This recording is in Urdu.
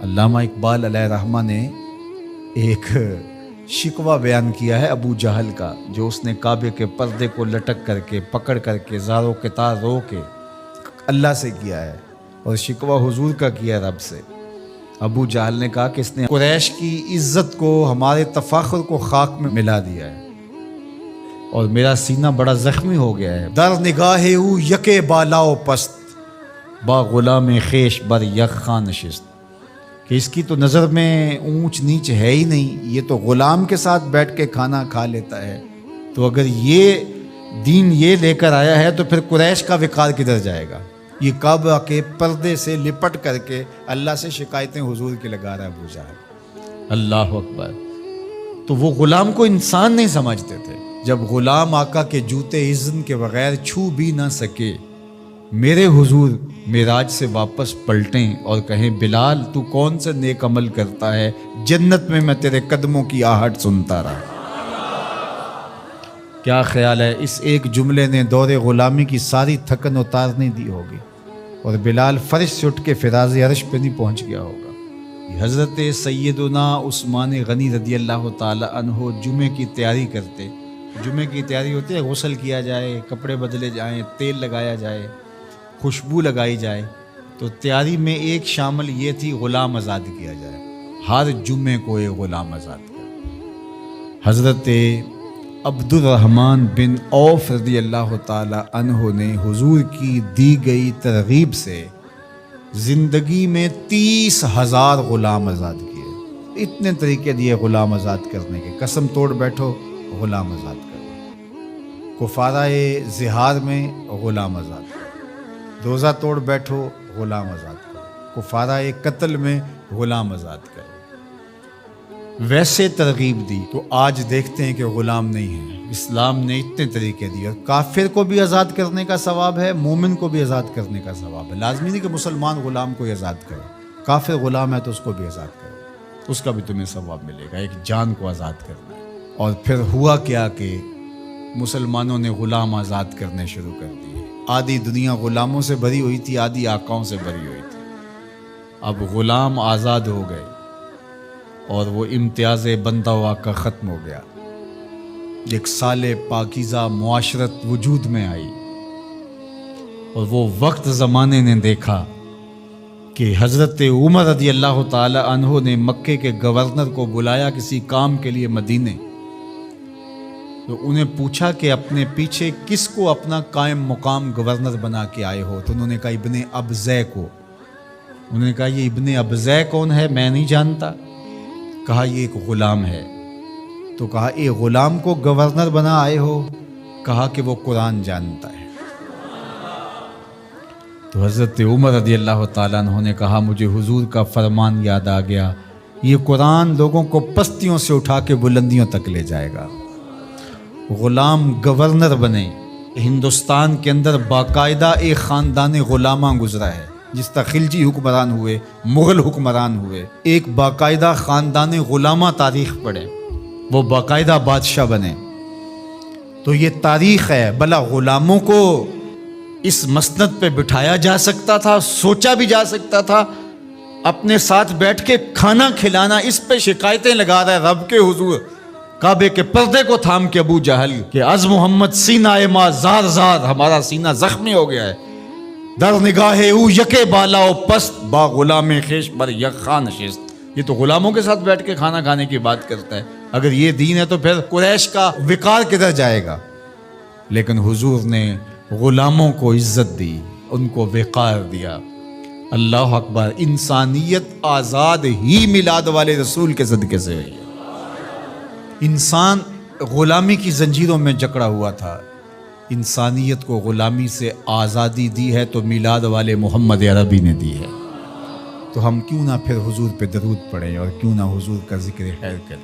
علامہ اقبال علیہ رحمہ نے ایک شکوہ بیان کیا ہے ابو جہل کا، جو اس نے کعبے کے پردے کو لٹک کر کے پکڑ کر کے زار و قطار رو کے اللہ سے کیا ہے، اور شکوہ حضور کا کیا رب سے۔ ابو جہل نے کہا کہ اس نے قریش کی عزت کو، ہمارے تفاخر کو خاک میں ملا دیا ہے، اور میرا سینہ بڑا زخمی ہو گیا ہے۔ در نگاہ او یکے بالا و پست، با غلام خیش بر یک خان نشست، کہ اس کی تو نظر میں اونچ نیچ ہے ہی نہیں، یہ تو غلام کے ساتھ بیٹھ کے کھانا کھا لیتا ہے۔ تو اگر یہ دین یہ لے کر آیا ہے تو پھر قریش کا وقار کدھر جائے گا؟ یہ کعبہ کے پردے سے لپٹ کر کے اللہ سے شکایتیں حضور کی لگا رہا ہے ابو جہل۔ اللہ اکبر۔ تو وہ غلام کو انسان نہیں سمجھتے تھے۔ جب غلام آقا کے جوتے اذن کے بغیر چھو بھی نہ سکے، میرے حضور معراج سے واپس پلٹیں اور کہیں بلال تو کون سے نیک عمل کرتا ہے، جنت میں میں تیرے قدموں کی آہٹ سنتا رہا۔ کیا خیال ہے اس ایک جملے نے دور غلامی کی ساری تھکن اتارنے دی ہوگی، اور بلال فرش سے اٹھ کے فراز عرش پہ نہیں پہنچ گیا ہوگا۔ حضرت سیدنا عثمان غنی رضی اللہ تعالی عنہ جمعے کی تیاری کرتے۔ جمعے کی تیاری ہوتی ہے غسل کیا جائے، کپڑے بدلے جائیں، تیل لگایا جائے، خوشبو لگائی جائے، تو تیاری میں ایک شامل یہ تھی غلام آزاد کیا جائے، ہر جمعے کو ایک غلام آزاد کیا۔ حضرت عبد الرحمن بن عوف رضی اللہ تعالی عنہ نے حضور کی دی گئی ترغیب سے زندگی میں 30,000 غلام آزاد کیے۔ اتنے طریقے دیے غلام آزاد کرنے کے، قسم توڑ بیٹھو غلام آزاد کرو، کفارہ زہار میں غلام آزاد کرو، روزہ توڑ بیٹھو غلام آزاد کرو، کفارہ قتل میں غلام آزاد کرو۔ ویسے ترغیب دی تو آج دیکھتے ہیں کہ غلام نہیں ہیں۔ اسلام نے اتنے طریقے دیے، اور کافر کو بھی آزاد کرنے کا ثواب ہے، مومن کو بھی آزاد کرنے کا ثواب ہے۔ لازمی نہیں کہ مسلمان غلام کو آزاد کرو، کافر غلام ہے تو اس کو بھی آزاد کرو، اس کا بھی تمہیں ثواب ملے گا۔ ایک جان کو آزاد کرنا ہے۔ اور پھر ہوا کیا کہ مسلمانوں نے غلام آزاد کرنے شروع کر دیے۔ آدھی دنیا غلاموں سے بھری ہوئی تھی، آدھی آقاؤں سے بھری ہوئی تھی۔ اب غلام آزاد ہو گئے اور وہ امتیاز بندہ و آقا ختم ہو گیا۔ ایک سال پاکیزہ معاشرت وجود میں آئی، اور وہ وقت زمانے نے دیکھا کہ حضرت عمر رضی اللہ تعالی عنہ نے مکے کے گورنر کو بلایا کسی کام کے لیے مدینے، تو انہیں پوچھا کہ اپنے پیچھے کس کو اپنا قائم مقام گورنر بنا کے آئے ہو؟ تو انہوں نے کہا ابن ابزے کو۔ انہوں نے کہا یہ ابن ابزے کون ہے؟ میں نہیں جانتا۔ کہا یہ ایک غلام ہے۔ تو کہا اے غلام کو گورنر بنا آئے ہو؟ کہا کہ وہ قرآن جانتا ہے۔ تو حضرت عمر رضی اللہ تعالیٰ عنہ نے کہا مجھے حضور کا فرمان یاد آ گیا، یہ قرآن لوگوں کو پستیوں سے اٹھا کے بلندیوں تک لے جائے گا۔ غلام گورنر بنے۔ ہندوستان کے اندر باقاعدہ ایک خاندان غلاماں گزرا ہے، جس طرح خلجی حکمران ہوئے، مغل حکمران ہوئے، ایک باقاعدہ خاندان غلاماں تاریخ پڑھے، وہ باقاعدہ بادشاہ بنے۔ تو یہ تاریخ ہے۔ بھلا غلاموں کو اس مسند پہ بٹھایا جا سکتا تھا، سوچا بھی جا سکتا تھا، اپنے ساتھ بیٹھ کے کھانا کھلانا، اس پہ شکایتیں لگا رہا ہے رب کے حضور، کعبے کے پردے کو تھام کے ابو جہل کہ از محمد سینہ ما زار زار، ہمارا سینہ زخمی ہو گیا ہے۔ در نگاہ او یکے بالا و پست، با غلام خیش بر یک خان نشست۔ یہ تو غلاموں کے ساتھ بیٹھ کے کھانا کھانے کی بات کرتا ہے۔ اگر یہ دین ہے تو پھر قریش کا وقار کدھر جائے گا؟ لیکن حضور نے غلاموں کو عزت دی، ان کو وقار دیا۔ اللہ اکبر۔ انسانیت آزاد ہی میلاد والے رسول کے صدقے سے ہوئی۔ انسان غلامی کی زنجیروں میں جکڑا ہوا تھا، انسانیت کو غلامی سے آزادی دی ہے تو میلاد والے محمد عربی نے دی ہے۔ تو ہم کیوں نہ پھر حضور پہ درود پڑھیں، اور کیوں نہ حضور کا ذکر خیر کریں۔